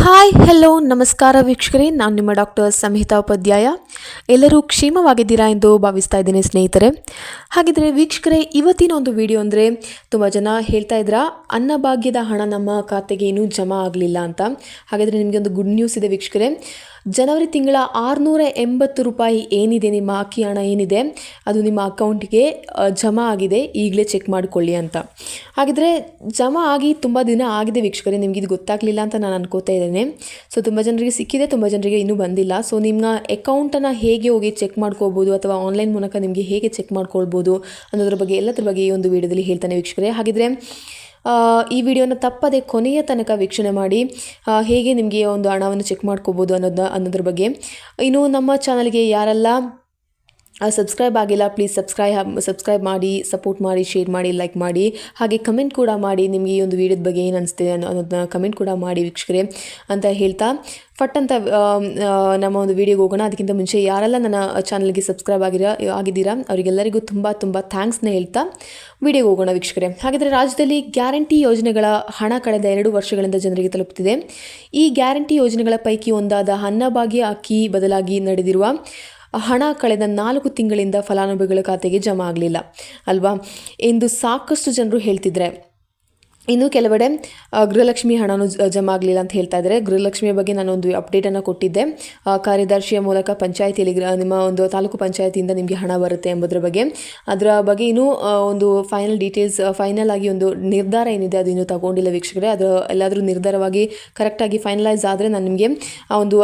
Hi hello ನಮಸ್ಕಾರ ವೀಕ್ಷಕರೇ, ನಾನು ನಿಮ್ಮ ಡಾಕ್ಟರ್ ಸಂಹಿತಾ ಉಪಾಧ್ಯಾಯ. ಎಲ್ಲರೂ ಕ್ಷೇಮವಾಗಿದ್ದೀರಾ ಎಂದು ಭಾವಿಸ್ತಾ ಇದ್ದೀನಿ ಸ್ನೇಹಿತರೆ. ಹಾಗಿದ್ರೆ ವೀಕ್ಷಕರೇ, ಇವತ್ತಿನ ಒಂದು ವಿಡಿಯೋ ಅಂದರೆ ತುಂಬ ಜನ ಹೇಳ್ತಾ ಇದ್ರ ಅನ್ನಭಾಗ್ಯದ ಹಣ ನಮ್ಮ ಖಾತೆಗೆ ಇನ್ನೂ ಜಮಾ ಆಗಲಿಲ್ಲ ಅಂತ. ಹಾಗಾದರೆ ನಿಮಗೆ ಒಂದು ಗುಡ್ ನ್ಯೂಸ್ ಇದೆ ವೀಕ್ಷಕರೇ. ಜನವರಿ ತಿಂಗಳ 680 ರೂಪಾಯಿ ಏನಿದೆ, ನಿಮ್ಮ ಅಕ್ಕಿ ಹಣ ಏನಿದೆ ಅದು ನಿಮ್ಮ ಅಕೌಂಟಿಗೆ ಜಮಾ ಆಗಿದೆ. ಈಗಲೇ ಚೆಕ್ ಮಾಡಿಕೊಳ್ಳಿ ಅಂತ. ಹಾಗಿದ್ರೆ ಜಮಾ ಆಗಿ ತುಂಬ ದಿನ ಆಗಿದೆ ವೀಕ್ಷಕರೇ, ನಿಮಗೆ ಇದು ಗೊತ್ತಾಗಲಿಲ್ಲ ಅಂತ ನಾನು ಅನ್ಕೋತಾ ಇದ್ದೇನೆ. ಸೊ ತುಂಬ ಜನರಿಗೆ ಸಿಕ್ಕಿದೆ, ತುಂಬ ಜನರಿಗೆ ಇನ್ನೂ ಬಂದಿಲ್ಲ. ಸೊ ನಿಮ್ಮ ಅಕೌಂಟನ್ನು ಹೇಗೆ ಹೋಗಿ ಚೆಕ್ ಮಾಡ್ಕೋಬೋದು ಅಥವಾ ಆನ್ಲೈನ್ ಮೂಲಕ ನಿಮಗೆ ಹೇಗೆ ಚೆಕ್ ಮಾಡ್ಕೊಳ್ಬೋದು ಅನ್ನೋದ್ರ ಬಗ್ಗೆ ಎಲ್ಲದ್ರ ಬಗ್ಗೆ ಈ ಒಂದು ವಿಡಿಯೋದಲ್ಲಿ ಹೇಳ್ತಾನೆ ವೀಕ್ಷಕರೇ. ಹಾಗಿದ್ರೆ ಈ ವಿಡಿಯೋನ ತಪ್ಪದೆ ಕೊನೆಯ ತನಕ ವೀಕ್ಷಣೆ ಮಾಡಿ ಹೇಗೆ ನಿಮಗೆ ಒಂದು ಹಣವನ್ನು ಚೆಕ್ ಮಾಡ್ಕೋಬೋದು ಅನ್ನೋದ್ರ ಬಗ್ಗೆ. ಇನ್ನು ನಮ್ಮ ಚಾನಲ್ಗೆ ಯಾರೆಲ್ಲ ಸಬ್ಸ್ಕ್ರೈಬ್ ಆಗಿಲ್ಲ, ಪ್ಲೀಸ್ ಸಬ್ಸ್ಕ್ರೈಬ್ ಮಾಡಿ, ಸಪೋರ್ಟ್ ಮಾಡಿ, ಶೇರ್ ಮಾಡಿ, ಲೈಕ್ ಮಾಡಿ, ಹಾಗೆ ಕಮೆಂಟ್ ಕೂಡ ಮಾಡಿ. ನಿಮಗೆ ಈ ಒಂದು ವಿಡಿಯೋದ ಬಗ್ಗೆ ಏನು ಅನಿಸ್ತಿದೆ ಅನ್ನೋದನ್ನ ಕಮೆಂಟ್ ಕೂಡ ಮಾಡಿ ವೀಕ್ಷಕರೇ ಅಂತ ಹೇಳ್ತಾ ಫಟ್ ಅಂತ ನಮ್ಮ ಒಂದು ವಿಡಿಯೋಗೆ ಹೋಗೋಣ. ಅದಕ್ಕಿಂತ ಮುಂಚೆ ಯಾರೆಲ್ಲ ನನ್ನ ಚಾನಲ್ಗೆ ಸಬ್ಸ್ಕ್ರೈಬ್ ಆಗಿದ್ದೀರಾ ಅವರಿಗೆಲ್ಲರಿಗೂ ತುಂಬ ತುಂಬ ಥ್ಯಾಂಕ್ಸ್ನ ಹೇಳ್ತಾ ವಿಡಿಯೋಗೆ ಹೋಗೋಣ ವೀಕ್ಷಕರೇ. ಹಾಗಿದ್ರೆ ರಾಜ್ಯದಲ್ಲಿ ಗ್ಯಾರಂಟಿ ಯೋಜನೆಗಳ ಹಣ ಕಳೆದ 2 ವರ್ಷಗಳಿಂದ ಜನರಿಗೆ ತಲುಪುತ್ತಿದೆ. ಈ ಗ್ಯಾರಂಟಿ ಯೋಜನೆಗಳ ಪೈಕಿ ಒಂದಾದ ಅನ್ನಭಾಗ್ಯ ಅಕ್ಕಿ ಬದಲಾಗಿ ನಡೆದಿರುವ ಹಣ ಕಳೆದ 4 ತಿಂಗಳಿಂದ ಫಲಾನುಭವಿಗಳ ಖಾತೆಗೆ ಜಮಾ ಆಗಲಿಲ್ಲ ಅಲ್ವಾ ಎಂದು ಸಾಕಷ್ಟು ಜನರು ಹೇಳ್ತಿದ್ರೆ. ಇನ್ನು ಕೆಲವೆಡೆ ಗೃಹಲಕ್ಷ್ಮಿ ಹಣನೂ ಜಮಾ ಆಗಲಿಲ್ಲ ಅಂತ ಹೇಳ್ತಾ ಇದ್ದಾರೆ. ಗೃಹಲಕ್ಷ್ಮಿಯ ಬಗ್ಗೆ ನಾನು ಒಂದು ಅಪ್ಡೇಟನ್ನು ಕೊಟ್ಟಿದ್ದೆ. ಕಾರ್ಯದರ್ಶಿಯ ಮೂಲಕ ಪಂಚಾಯತಿಯಲ್ಲಿ ನಿಮ್ಮ ಒಂದು ತಾಲೂಕು ಪಂಚಾಯತಿಯಿಂದ ನಿಮಗೆ ಹಣ ಬರುತ್ತೆ ಎಂಬುದರ ಬಗ್ಗೆ. ಅದರ ಬಗ್ಗೆ ಇನ್ನೂ ಒಂದು ಫೈನಲ್ ಆಗಿ ಒಂದು ನಿರ್ಧಾರ ಏನಿದೆ ಅದು ಇನ್ನೂ ತಗೊಂಡಿಲ್ಲ ವೀಕ್ಷಕರೇ. ಅದು ಎಲ್ಲಾದರೂ ನಿರ್ಧಾರವಾಗಿ ಕರೆಕ್ಟಾಗಿ ಫೈನಲೈಸ್ ಆದರೆ ನಾನು ನಿಮಗೆ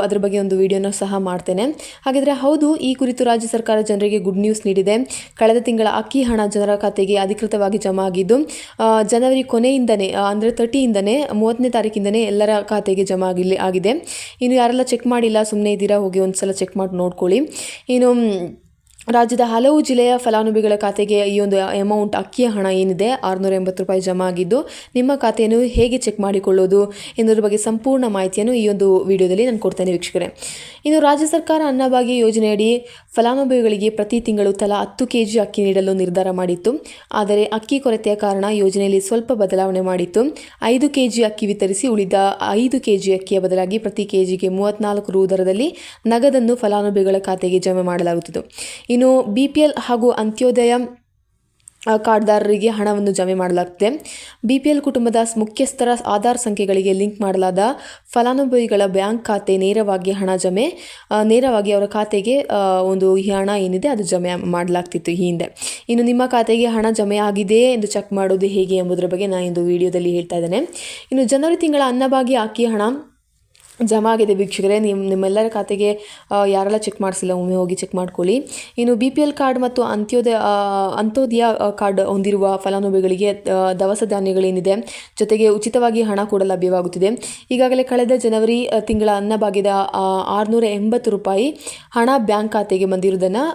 ಅದ್ರ ಬಗ್ಗೆ ಒಂದು ವಿಡಿಯೋನ ಸಹ ಮಾಡ್ತೇನೆ. ಹಾಗಿದ್ರೆ ಹೌದು, ಈ ಕುರಿತು ರಾಜ್ಯ ಸರ್ಕಾರ ಜನರಿಗೆ ಗುಡ್ ನ್ಯೂಸ್ ನೀಡಿದೆ. ಕಳೆದ ತಿಂಗಳ ಅಕ್ಕಿ ಹಣ ಜನರ ಖಾತೆಗೆ ಅಧಿಕೃತವಾಗಿ ಜಮಾ ಆಗಿದ್ದು ಜನವರಿ ಕೊನೆಯಿಂದ ಅಂದರೆ 30ಇಂದನೇ 30ನೇ ತಾರೀಕಿಂದನೇ ಎಲ್ಲರ ಖಾತೆಗೆ ಜಮಾ ಆಗಿದೆ. ಇನ್ನು ಯಾರೆಲ್ಲ ಚೆಕ್ ಮಾಡಿಲ್ಲ ಸುಮ್ಮನೆ ಇದ್ದೀರಾ, ಹೋಗಿ ಒಂದ್ಸಲ ಚೆಕ್ ಮಾಡಿ ನೋಡ್ಕೊಳ್ಳಿ. ಇನ್ನು ರಾಜ್ಯದ ಹಲವು ಜಿಲ್ಲೆಯ ಫಲಾನುಭವಿಗಳ ಖಾತೆಗೆ ಈ ಒಂದು ಅಮೌಂಟ್ ಅಕ್ಕಿಯ ಹಣ ಏನಿದೆ 680 ರೂಪಾಯಿ ಜಮಾ ಆಗಿದ್ದು ನಿಮ್ಮ ಖಾತೆಯನ್ನು ಹೇಗೆ ಚೆಕ್ ಮಾಡಿಕೊಳ್ಳೋದು ಎನ್ನುವುದರ ಬಗ್ಗೆ ಸಂಪೂರ್ಣ ಮಾಹಿತಿಯನ್ನು ಈ ಒಂದು ವಿಡಿಯೋದಲ್ಲಿ ನಾನು ಕೊಡ್ತೇನೆ ವೀಕ್ಷಕರೇ. ಇನ್ನು ರಾಜ್ಯ ಸರ್ಕಾರ ಅನ್ನಭಾಗ್ಯ ಯೋಜನೆಯಡಿ ಫಲಾನುಭವಿಗಳಿಗೆ ಪ್ರತಿ ತಿಂಗಳು ತಲಾ 10 kg ಅಕ್ಕಿ ನೀಡಲು ನಿರ್ಧಾರ ಮಾಡಿತ್ತು. ಆದರೆ ಅಕ್ಕಿ ಕೊರತೆಯ ಕಾರಣ ಯೋಜನೆಯಲ್ಲಿ ಸ್ವಲ್ಪ ಬದಲಾವಣೆ ಮಾಡಿತ್ತು. 5 kg ಅಕ್ಕಿ ವಿತರಿಸಿ ಉಳಿದ 5 kg ಅಕ್ಕಿಯ ಬದಲಾಗಿ ಪ್ರತಿ ಕೆಜಿಗೆ 34 ರು ದರದಲ್ಲಿ ನಗದನ್ನು ಫಲಾನುಭವಿಗಳ ಖಾತೆಗೆ ಜಮಾ ಮಾಡಲಾಗುತ್ತಿತ್ತು. ಇನ್ನು BPL ಹಾಗೂ ಅಂತ್ಯೋದಯ ಕಾರ್ಡ್ದಾರರಿಗೆ ಹಣವನ್ನು ಜಮೆ ಮಾಡಲಾಗ್ತದೆ. BPL ಕುಟುಂಬದ ಮುಖ್ಯಸ್ಥರ ಆಧಾರ್ ಸಂಖ್ಯೆಗಳಿಗೆ ಲಿಂಕ್ ಮಾಡಲಾದ ಫಲಾನುಭವಿಗಳ ಬ್ಯಾಂಕ್ ಖಾತೆ ನೇರವಾಗಿ ಅವರ ಖಾತೆಗೆ ಒಂದು ಈ ಹಣ ಏನಿದೆ ಅದು ಜಮೆ ಮಾಡಲಾಗ್ತಿತ್ತು ಈ ಹಿಂದೆ. ಇನ್ನು ನಿಮ್ಮ ಖಾತೆಗೆ ಹಣ ಜಮೆ ಆಗಿದೆ ಎಂದು ಚೆಕ್ ಮಾಡೋದು ಹೇಗೆ ಎಂಬುದರ ಬಗ್ಗೆ ನಾನು ಇಂದು ವಿಡಿಯೋದಲ್ಲಿ ಹೇಳ್ತಾ ಇದ್ದೇನೆ. ಇನ್ನು ಜನವರಿ ತಿಂಗಳ ಅನ್ನಭಾಗ್ಯ ಅಕ್ಕಿ ಹಣ ಜಮಾ ಆಗಿದೆ ವೀಕ್ಷಕರೇ. ನಿಮ್ಮೆಲ್ಲರ ಖಾತೆಗೆ ಯಾರೆಲ್ಲ ಚೆಕ್ ಮಾಡಿಸಿಲ್ಲ ಒಮ್ಮೆ ಹೋಗಿ ಚೆಕ್ ಮಾಡ್ಕೊಳ್ಳಿ. ಇನ್ನು BPL ಕಾರ್ಡ್ ಮತ್ತು ಅಂತ್ಯೋದಯ ಕಾರ್ಡ್ ಹೊಂದಿರುವ ಫಲಾನುಭವಿಗಳಿಗೆ ದವಸ ಧಾನ್ಯಗಳೇನಿದೆ ಜೊತೆಗೆ ಉಚಿತವಾಗಿ ಹಣ ಕೂಡ ಲಭ್ಯವಾಗುತ್ತಿದೆ. ಈಗಾಗಲೇ ಕಳೆದ ಜನವರಿ ತಿಂಗಳ ಅನ್ನಭಾಗ್ಯದ 680 ರೂಪಾಯಿ ಹಣ ಬ್ಯಾಂಕ್ ಖಾತೆಗೆ ಬಂದಿರುವುದನ್ನು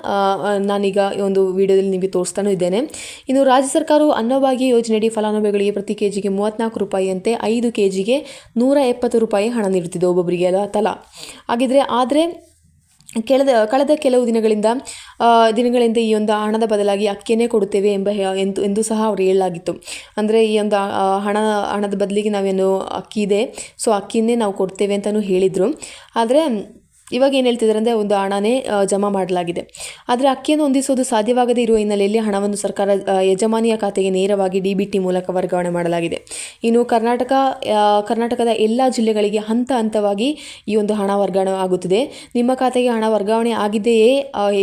ನಾನೀಗ ಒಂದು ವಿಡಿಯೋದಲ್ಲಿ ನಿಮಗೆ ತೋರಿಸ್ತಾನೂ ಇದ್ದೇನೆ. ಇನ್ನು ರಾಜ್ಯ ಸರ್ಕಾರವು ಅನ್ನಭಾಗ್ಯ ಯೋಜನೆಯಡಿ ಫಲಾನುಭವಿಗಳಿಗೆ ಪ್ರತಿ ಕೆಜಿಗೆ 34 ರೂಪಾಯಿಯಂತೆ 5 kgಗೆ 170 ರೂಪಾಯಿ ಹಣ ನೀಡುತ್ತಿದೆ ಒಬ್ಬೊಬ್ಬರಿಗೆ ತಲಾ. ಆದರೆ ಕಳೆದ ಕೆಲವು ದಿನಗಳಿಂದ ಈ ಒಂದು ಹಣದ ಬದಲಾಗಿ ಅಕ್ಕಿಯನ್ನೇ ಕೊಡುತ್ತೇವೆ ಎಂದು ಸಹ ಅವರು ಹೇಳಲಾಗಿತ್ತು. ಅಂದರೆ ಈ ಒಂದು ಹಣದ ಬದಲಿಗೆ ನಾವೇನು ಅಕ್ಕಿ ಇದೆ ಸೊ ಅಕ್ಕಿಯನ್ನೇ ನಾವು ಕೊಡ್ತೇವೆ ಅಂತಲೂ ಹೇಳಿದರು. ಆದರೆ ಇವಾಗ ಏನು ಹೇಳ್ತಿದ್ದಾರೆ ಅಂದರೆ ಒಂದು ಹಣನೇ ಜಮಾ ಮಾಡಲಾಗಿದೆ. ಆದರೆ ಅಕ್ಕಿಯನ್ನು ಹೊಂದಿಸೋದು ಸಾಧ್ಯವಾಗದೇ ಇರುವ ಹಿನ್ನೆಲೆಯಲ್ಲಿ ಹಣವನ್ನು ಸರ್ಕಾರ ಯಜಮಾನಿಯ ಖಾತೆಗೆ ನೇರವಾಗಿ DBT ಮೂಲಕ ವರ್ಗಾವಣೆ ಮಾಡಲಾಗಿದೆ. ಇನ್ನು ಕರ್ನಾಟಕದ ಎಲ್ಲ ಜಿಲ್ಲೆಗಳಿಗೆ ಹಂತವಾಗಿ ಈ ಒಂದು ಹಣ ವರ್ಗಾವಣೆ ಆಗುತ್ತಿದೆ. ನಿಮ್ಮ ಖಾತೆಗೆ ಹಣ ವರ್ಗಾವಣೆ ಆಗಿದೆಯೇ,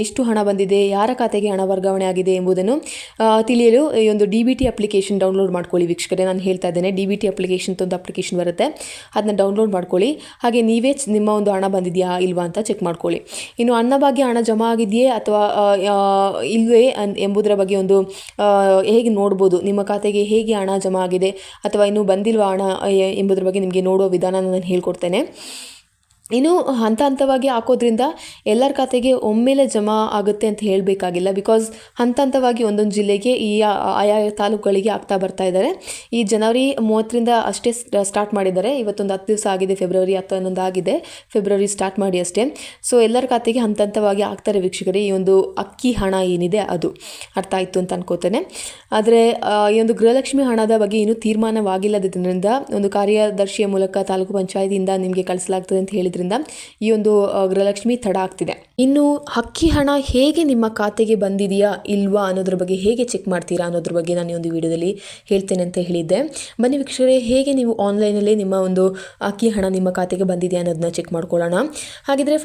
ಎಷ್ಟು ಹಣ ಬಂದಿದೆ, ಯಾರ ಖಾತೆಗೆ ಹಣ ವರ್ಗಾವಣೆ ಆಗಿದೆ ಎಂಬುದನ್ನು ತಿಳಿಯಲು ಈ ಒಂದು DBT ಅಪ್ಲಿಕೇಶನ್ ಡೌನ್ಲೋಡ್ ಮಾಡ್ಕೊಳ್ಳಿ ವೀಕ್ಷಕರೇ. ನಾನು ಹೇಳ್ತಾ ಇದ್ದೇನೆ, DBT ಅಪ್ಲಿಕೇಶನ್ ಒಂದು ಅಪ್ಲಿಕೇಶನ್ ಬರುತ್ತೆ, ಅದನ್ನ ಡೌನ್ಲೋಡ್ ಮಾಡ್ಕೊಳ್ಳಿ. ಹಾಗೆ ನೀವೇ ನಿಮ್ಮ ಒಂದು ಹಣ ಬಂದಿದೆಯಾ ಇಲ್ವಾ ಅಂತ ಚೆಕ್ ಮಾಡ್ಕೊಳ್ಳಿ. ಇನ್ನು ಅನ್ನಭಾಗ್ಯ ಹಣ ಜಮಾ ಆಗಿದೆಯೇ ಅಥವಾ ಇಲ್ವೇ ಎಂಬುದರ ಬಗ್ಗೆ ಒಂದು ಹೇಗೆ ನೋಡ್ಬೋದು, ನಿಮ್ಮ ಖಾತೆಗೆ ಹೇಗೆ ಹಣ ಜಮಾ ಆಗಿದೆ ಅಥವಾ ಇನ್ನೂ ಬಂದಿಲ್ವಾ ಹಣ ಎಂಬುದರ ಬಗ್ಗೆ ನಿಮಗೆ ನೋಡೋ ವಿಧಾನ ನಾನು ಹೇಳ್ಕೊಡ್ತೇನೆ. ಇನ್ನು ಹಂತ ಹಂತವಾಗಿ ಹಾಕೋದ್ರಿಂದ ಎಲ್ಲರ ಖಾತೆಗೆ ಒಮ್ಮೆಲೆ ಜಮಾ ಆಗುತ್ತೆ ಅಂತ ಹೇಳಬೇಕಾಗಿಲ್ಲ. ಬಿಕಾಸ್ ಹಂತ ಹಂತವಾಗಿ ಒಂದೊಂದು ಜಿಲ್ಲೆಗೆ ಆಯಾ ತಾಲೂಕುಗಳಿಗೆ ಆಗ್ತಾ ಬರ್ತಾ ಇದ್ದಾರೆ. ಈ ಜನವರಿ 30ರಿಂದ ಅಷ್ಟೇ ಸ್ಟಾರ್ಟ್ ಮಾಡಿದ್ದಾರೆ. ಇವತ್ತೊಂದು 10 ದಿವಸ ಆಗಿದೆ, ಫೆಬ್ರವರಿ 10 ಆಗಿದೆ, ಫೆಬ್ರವರಿ ಸ್ಟಾರ್ಟ್ ಮಾಡಿ ಅಷ್ಟೇ. ಸೊ ಎಲ್ಲರ ಖಾತೆಗೆ ಹಂತ ಹಂತವಾಗಿ ಆಗ್ತಾರೆ ವೀಕ್ಷಕರೇ. ಈ ಒಂದು ಅಕ್ಕಿ ಹಣ ಏನಿದೆ ಅದು ಅರ್ಥ ಆಯಿತು ಅಂತ ಅನ್ಕೋತೇನೆ. ಆದರೆ ಈ ಒಂದು ಗೃಹಲಕ್ಷ್ಮಿ ಹಣದ ಬಗ್ಗೆ ಇನ್ನೂ ತೀರ್ಮಾನವಾಗಿಲ್ಲದ್ರಿಂದ ಒಂದು ಕಾರ್ಯದರ್ಶಿಯ ಮೂಲಕ ತಾಲೂಕು ಪಂಚಾಯತಿಯಿಂದ ನಿಮಗೆ ಕಳಿಸಲಾಗ್ತದೆ ಅಂತ ಹೇಳಿದ್ರಿಂದ ಈ ಒಂದು ಗೃಹಲಕ್ಷ್ಮಿ ತಡ ಆಗ್ತಿದೆ. ಇನ್ನು ಅಕ್ಕಿ ಹಣ ಹೇಗೆ ನಿಮ್ಮ ಖಾತೆಗೆ ಬಂದಿದೆಯಾ ಇಲ್ವಾ ಅನ್ನೋದ್ರ ಬಗ್ಗೆ ಹೇಗೆ ಚೆಕ್ ಮಾಡ್ತೀರಾ ಅನ್ನೋದ್ರ ಬಗ್ಗೆ ನಾನು ಈ ಒಂದು ವಿಡಿಯೋದಲ್ಲಿ ಹೇಳ್ತೇನೆ ಅಂತ ಹೇಳಿದ್ದೆ. ಬನ್ನಿ ವೀಕ್ಷಕರೇ, ಹೇಗೆ ನೀವು ಆನ್ಲೈನಲ್ಲೇ ನಿಮ್ಮ ಒಂದು ಅಕ್ಕಿ ಹಣ ನಿಮ್ಮ ಖಾತೆಗೆ ಬಂದಿದೆಯಾ ಅನ್ನೋದನ್ನ ಚೆಕ್ ಮಾಡ್ಕೊಳ್ಳೋಣ. ಹಾಗಿದ್ರೆ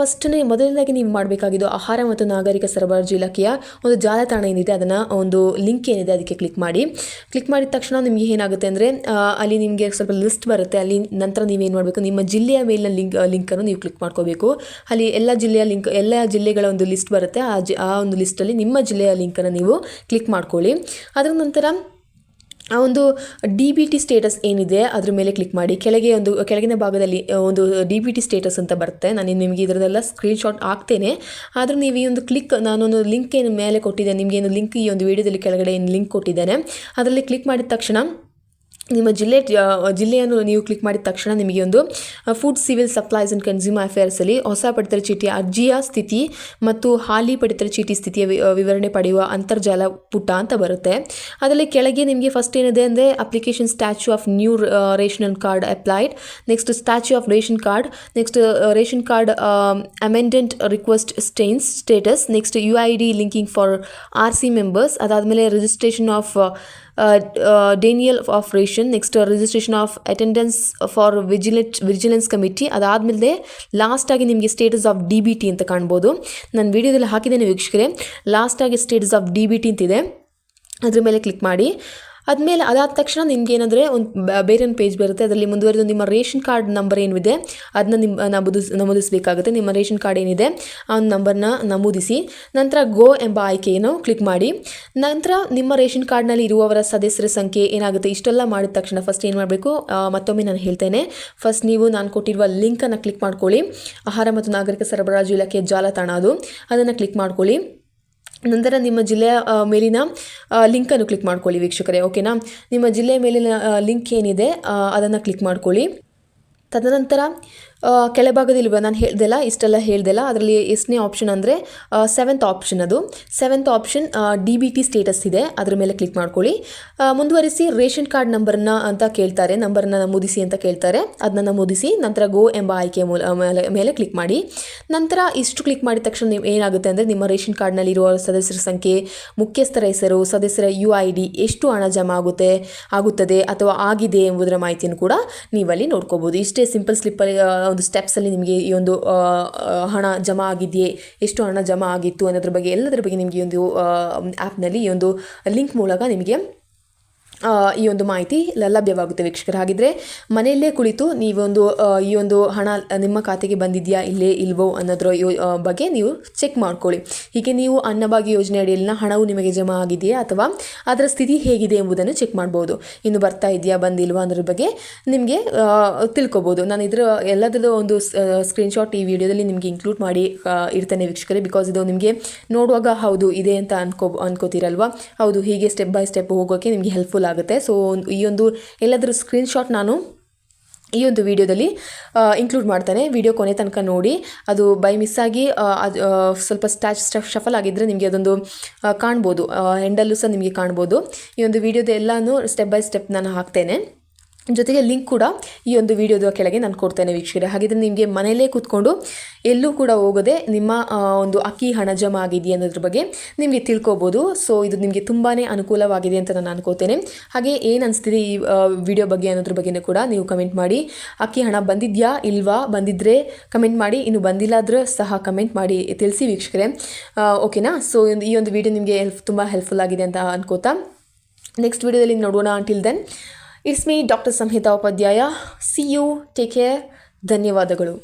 ಮೊದಲನೇದಾಗಿ ನೀವು ಮಾಡಬೇಕಾಗಿದ್ದು ಆಹಾರ ಮತ್ತು ನಾಗರಿಕ ಸರಬರಾಜು ಇಲಾಖೆಯ ಒಂದು ಜಾಲತಾಣ ಏನಿದೆ, ಅದನ್ನು ಒಂದು ಲಿಂಕ್ ಏನಿದೆ ಅದಕ್ಕೆ ಕ್ಲಿಕ್ ಮಾಡಿದ ತಕ್ಷಣ ನಿಮಗೆ ಏನಾಗುತ್ತೆ ಅಂದರೆ ಅಲ್ಲಿ ನಿಮಗೆ ಸ್ವಲ್ಪ ಲಿಸ್ಟ್ ಬರುತ್ತೆ. ಅಲ್ಲಿ ನಂತರ ನೀವೇನು ಮಾಡಬೇಕು, ನಿಮ್ಮ ಜಿಲ್ಲೆಯ ಮೇಲಿನ ಲಿಂಕನ್ನು ನೀವು ಕ್ಲಿಕ್ ಮಾಡ್ಕೋಬೇಕು. ಅಲ್ಲಿ ಎಲ್ಲ ಜಿಲ್ಲೆಗಳ ಒಂದು ಲಿಸ್ಟ್ ಬರುತ್ತೆ. ಆ ಒಂದು ಲಿಸ್ಟಲ್ಲಿ ನಿಮ್ಮ ಜಿಲ್ಲೆಯ ಲಿಂಕನ್ನು ನೀವು ಕ್ಲಿಕ್ ಮಾಡ್ಕೊಳ್ಳಿ. ಅದರ ನಂತರ ಆ ಒಂದು DBT ಸ್ಟೇಟಸ್ ಏನಿದೆ ಅದ್ರ ಮೇಲೆ ಕ್ಲಿಕ್ ಮಾಡಿ. ಕೆಳಗಿನ ಭಾಗದಲ್ಲಿ ಒಂದು DBT ಸ್ಟೇಟಸ್ ಅಂತ ಬರುತ್ತೆ. ನಾನು ನಿಮಗೆ ಇದರದೆಲ್ಲ ಸ್ಕ್ರೀನ್ಶಾಟ್ ಹಾಕ್ತೇನೆ. ಆದರೂ ನೀವು ಈ ಒಂದು ನಾನೊಂದು ಲಿಂಕ್ ಏನು ಮೇಲೆ ಕೊಟ್ಟಿದ್ದೇನೆ, ನಿಮಗೇನು ಲಿಂಕ್ ಈ ಒಂದು ವಿಡಿಯೋದಲ್ಲಿ ಕೆಳಗಡೆ ಏನು ಲಿಂಕ್ ಕೊಟ್ಟಿದ್ದೇನೆ ಅದರಲ್ಲಿ ಕ್ಲಿಕ್ ಮಾಡಿದ ತಕ್ಷಣ ನಿಮ್ಮ ಜಿಲ್ಲೆಯನ್ನು ನೀವು ಕ್ಲಿಕ್ ಮಾಡಿದ ತಕ್ಷಣ ನಿಮಗೆ ಒಂದು food civil supplies and consumer ಅಫೇರ್ಸಲ್ಲಿ ಹೊಸ ಪಡಿತರ ಚೀಟಿಯ ಅರ್ಜಿಯ ಸ್ಥಿತಿ ಮತ್ತು ಹಾಲಿ ಪಡಿತರ ಚೀಟಿ ಸ್ಥಿತಿಯ ವಿವರಣೆ ಪಡೆಯುವ ಅಂತರ್ಜಾಲ ಪುಟ ಅಂತ ಬರುತ್ತೆ. ಅದರಲ್ಲಿ ಕೆಳಗೆ ನಿಮಗೆ ಫಸ್ಟ್ ಏನಿದೆ ಅಂದರೆ application statue of new ration card applied, next statue of ration card, next ration card amendment request status, next UID linking for RC members, ಅದಾದಮೇಲೆ registration of denial of ration, next registration of attendance for vigilance committee. ಅದಾದಮೇಲೆ ಲಾಸ್ಟಾಗಿ ನಿಮಗೆ status of DBT ಅಂತ ಕಾಣ್ಬೋದು. ನಾನು ವಿಡಿಯೋದಲ್ಲಿ ಹಾಕಿದ್ದೇನೆ ವೀಕ್ಷಕರೇ. ಲಾಸ್ಟಾಗಿ ಸ್ಟೇಟಸ್ ಆಫ್ DBT ಅಂತಿದೆ, ಅದ್ರ ಮೇಲೆ ಕ್ಲಿಕ್ ಮಾಡಿ. ಅದಾದ ತಕ್ಷಣ ನಿಮ್ಗೆ ಏನಂದರೆ ಒಂದು ಬೇರೆ ಒಂದು ಪೇಜ್ ಬರುತ್ತೆ. ಅದರಲ್ಲಿ ಮುಂದುವರೆದು ನಿಮ್ಮ ರೇಷನ್ ಕಾರ್ಡ್ ನಂಬರ್ ಏನಿದೆ ಅದನ್ನ ನಮೂದಿಸಬೇಕಾಗುತ್ತೆ. ನಿಮ್ಮ ರೇಷನ್ ಕಾರ್ಡ್ ಏನಿದೆ ಆ ಒಂದು ನಂಬರ್ನ ನಮೂದಿಸಿ ನಂತರ ಗೋ ಎಂಬ ಆಯ್ಕೆಯನ್ನು ಕ್ಲಿಕ್ ಮಾಡಿ. ನಂತರ ನಿಮ್ಮ ರೇಷನ್ ಕಾರ್ಡ್ನಲ್ಲಿ ಇರುವವರ ಸದಸ್ಯರ ಸಂಖ್ಯೆ ಏನಾಗುತ್ತೆ ಇಷ್ಟೆಲ್ಲ ಮಾಡಿದ ತಕ್ಷಣ ಫಸ್ಟ್ ಏನು ಮಾಡಬೇಕು, ಮತ್ತೊಮ್ಮೆ ನಾನು ಹೇಳ್ತೇನೆ. ಫಸ್ಟ್ ನಾನು ಕೊಟ್ಟಿರುವ ಲಿಂಕನ್ನು ಕ್ಲಿಕ್ ಮಾಡ್ಕೊಳ್ಳಿ. ಆಹಾರ ಮತ್ತು ನಾಗರಿಕ ಸರಬರಾಜು ಇಲಾಖೆಯ ಜಾಲತಾಣ ಅದನ್ನು ಕ್ಲಿಕ್ ಮಾಡ್ಕೊಳ್ಳಿ. ನಂತರ ನಿಮ್ಮ ಜಿಲ್ಲೆಯ ಮೇಲಿನ ಲಿಂಕನ್ನು ಕ್ಲಿಕ್ ಮಾಡ್ಕೊಳ್ಳಿ ವೀಕ್ಷಕರೇ. ಓಕೆನಾ, ನಿಮ್ಮ ಜಿಲ್ಲೆಯ ಮೇಲಿನ ಲಿಂಕ್ ಏನಿದೆ ಅದನ್ನು ಕ್ಲಿಕ್ ಮಾಡ್ಕೊಳ್ಳಿ. ತದನಂತರ ಕೆಳಭಾಗದಲ್ಲಿ ನಾನು ಇಷ್ಟೆಲ್ಲ ಹೇಳ್ದೆಲ್ಲ ಅದರಲ್ಲಿ ಎಷ್ಟನೇ ಆಪ್ಷನ್ ಅಂದರೆ 7th ಆಪ್ಷನ್. ಅದು 7th ಆಪ್ಷನ್ DBT ಸ್ಟೇಟಸ್ ಇದೆ, ಅದರ ಮೇಲೆ ಕ್ಲಿಕ್ ಮಾಡ್ಕೊಳ್ಳಿ. ಮುಂದುವರಿಸಿ ರೇಷನ್ ಕಾರ್ಡ್ ನಂಬರ್ನ ನಮೂದಿಸಿ ಅಂತ ಕೇಳ್ತಾರೆ. ಅದನ್ನ ನಮೂದಿಸಿ ನಂತರ ಗೋ ಎಂಬ ಆಯ್ಕೆಯ ಮೇಲೆ ಕ್ಲಿಕ್ ಮಾಡಿ. ನಂತರ ಇಷ್ಟು ಕ್ಲಿಕ್ ಮಾಡಿದ ತಕ್ಷಣ ಏನಾಗುತ್ತೆ ಅಂದರೆ ನಿಮ್ಮ ರೇಷನ್ ಕಾರ್ಡ್ನಲ್ಲಿರುವ ಸದಸ್ಯರ ಸಂಖ್ಯೆ, ಮುಖ್ಯಸ್ಥರ ಹೆಸರು, ಸದಸ್ಯರ UID, ಎಷ್ಟು ಹಣ ಜಮಾ ಆಗುತ್ತದೆ ಅಥವಾ ಆಗಿದೆ ಎಂಬುದರ ಮಾಹಿತಿಯನ್ನು ಕೂಡ ನೀವಲ್ಲಿ ನೋಡ್ಕೋಬೋದು. ಇಷ್ಟೇ ಸಿಂಪಲ್ ಸ್ಲಿಪ್ಪಲ್ಲಿ ಒಂದು ಸ್ಟೆಪ್ಸಲ್ಲಿ ನಿಮಗೆ ಈ ಒಂದು ಹಣ ಜಮಾ ಆಗಿದೆಯೇ, ಎಷ್ಟು ಹಣ ಜಮಾ ಆಗಿತ್ತು ಅನ್ನೋದ್ರ ಬಗ್ಗೆ ಎಲ್ಲದರ ಬಗ್ಗೆ ನಿಮಗೆ ಈ ಒಂದು ಆ್ಯಪ್ನಲ್ಲಿ ಈ ಒಂದು ಲಿಂಕ್ ಮೂಲಕ ನಿಮಗೆ ಈ ಒಂದು ಮಾಹಿತಿ ಲಭ್ಯವಾಗುತ್ತೆ ವೀಕ್ಷಕರು. ಹಾಗಿದ್ರೆ ಮನೆಯಲ್ಲೇ ಕುಳಿತು ನೀವೊಂದು ಈ ಒಂದು ಹಣ ನಿಮ್ಮ ಖಾತೆಗೆ ಬಂದಿದೆಯಾ ಇಲ್ವೋ ಅನ್ನೋದ್ರ ಬಗ್ಗೆ ನೀವು ಚೆಕ್ ಮಾಡ್ಕೊಳ್ಳಿ. ಹೀಗೆ ನೀವು ಅನ್ನಭಾಗ್ಯ ಯೋಜನೆ ಅಡಿಯಲ್ಲಿನ ಹಣವು ನಿಮಗೆ ಜಮಾ ಆಗಿದೆಯಾ ಅಥವಾ ಅದರ ಸ್ಥಿತಿ ಹೇಗಿದೆ ಎಂಬುದನ್ನು ಚೆಕ್ ಮಾಡ್ಬೋದು. ಇನ್ನು ಬರ್ತಾ ಇದೆಯಾ ಬಂದಿಲ್ವಾ ಅನ್ನೋದ್ರ ಬಗ್ಗೆ ನಿಮಗೆ ತಿಳ್ಕೊಬೋದು. ನಾನು ಎಲ್ಲದರದ್ದು ಒಂದು ಸ್ಕ್ರೀನ್ಶಾಟ್ ಈ ವಿಡಿಯೋದಲ್ಲಿ ನಿಮಗೆ ಇನ್ಕ್ಲೂಡ್ ಮಾಡಿ ಇರ್ತೇನೆ ವೀಕ್ಷಕರೇ. ಬಿಕಾಸ್ ಇದು ನಿಮಗೆ ನೋಡುವಾಗ ಹೌದು ಇದೆ ಅಂತ ಅನ್ಕೋತೀರಲ್ವಾ, ಹೌದು ಹೀಗೆ ಸ್ಟೆಪ್ ಬೈ ಸ್ಟೆಪ್ ಹೋಗೋಕ್ಕೆ ನಿಮಗೆ ಹೆಲ್ಪ್ಫುಲ್ ಆಗುತ್ತೆ. ಸೊ ಈ ಒಂದು ಎಲ್ಲದರ ಸ್ಕ್ರೀನ್ಶಾಟ್ ನಾನು ಈ ಒಂದು ವಿಡಿಯೋದಲ್ಲಿ ಇನ್ಕ್ಲೂಡ್ ಮಾಡ್ತೇನೆ. ವಿಡಿಯೋ ಕೊನೆ ತನಕ ನೋಡಿ. ಅದು ಬೈ ಮಿಸ್ಸಾಗಿ ಸ್ವಲ್ಪ ಶಫಲ್ ಆಗಿದ್ದರೆ ನಿಮಗೆ ಅದೊಂದು ಕಾಣ್ಬೋದು, ಎಂಡಲ್ಲೂ ಸಹ ನಿಮಗೆ ಕಾಣ್ಬೋದು. ಈ ಒಂದು ವಿಡಿಯೋದ ಎಲ್ಲನೂ ಸ್ಟೆಪ್ ಬೈ ಸ್ಟೆಪ್ ನಾನು ಹಾಕ್ತೇನೆ. ಜೊತೆಗೆ ಲಿಂಕ್ ಕೂಡ ಈ ಒಂದು ವಿಡಿಯೋದ ಕೆಳಗೆ ನಾನು ಕೊಡ್ತೇನೆ ವೀಕ್ಷಕರೇ. ಹಾಗಿದ್ರೆ ನಿಮಗೆ ಮನೆಯಲ್ಲೇ ಕೂತ್ಕೊಂಡು ಎಲ್ಲೂ ಕೂಡ ಹೋಗದೆ ನಿಮ್ಮ ಒಂದು ಅಕ್ಕಿ ಹಣ ಜಮಾ ಆಗಿದೆ ಅನ್ನೋದ್ರ ಬಗ್ಗೆ ನಿಮಗೆ ತಿಳ್ಕೊಬೋದು. ಸೊ ಇದು ನಿಮಗೆ ತುಂಬಾ ಅನುಕೂಲವಾಗಿದೆ ಅಂತ ನಾನು ಅನ್ಕೋತೇನೆ. ಹಾಗೆ ಏನು ಅನಿಸ್ತಿದೆ ಈ ವಿಡಿಯೋ ಬಗ್ಗೆ ಅನ್ನೋದ್ರ ಬಗ್ಗೆಯೂ ಕೂಡ ನೀವು ಕಮೆಂಟ್ ಮಾಡಿ. ಅಕ್ಕಿ ಹಣ ಬಂದಿದೆಯಾ ಇಲ್ವಾ, ಬಂದಿದ್ದರೆ ಕಮೆಂಟ್ ಮಾಡಿ, ಇನ್ನು ಬಂದಿಲ್ಲಾದರೂ ಸಹ ಕಮೆಂಟ್ ಮಾಡಿ ತಿಳಿಸಿ ವೀಕ್ಷಕರೇ. ಓಕೆನಾ. ಸೊ ಈ ಒಂದು ವಿಡಿಯೋ ನಿಮಗೆ ತುಂಬ ಹೆಲ್ಪ್ಫುಲ್ ಆಗಿದೆ ಅಂತ ಅನ್ಕೋತಾ ನೆಕ್ಸ್ಟ್ ವಿಡಿಯೋದಲ್ಲಿ ನೋಡೋಣ. Until then it's me doctor Samhita Upadhyay. See you, take care. ಧನ್ಯವಾದಗಳು.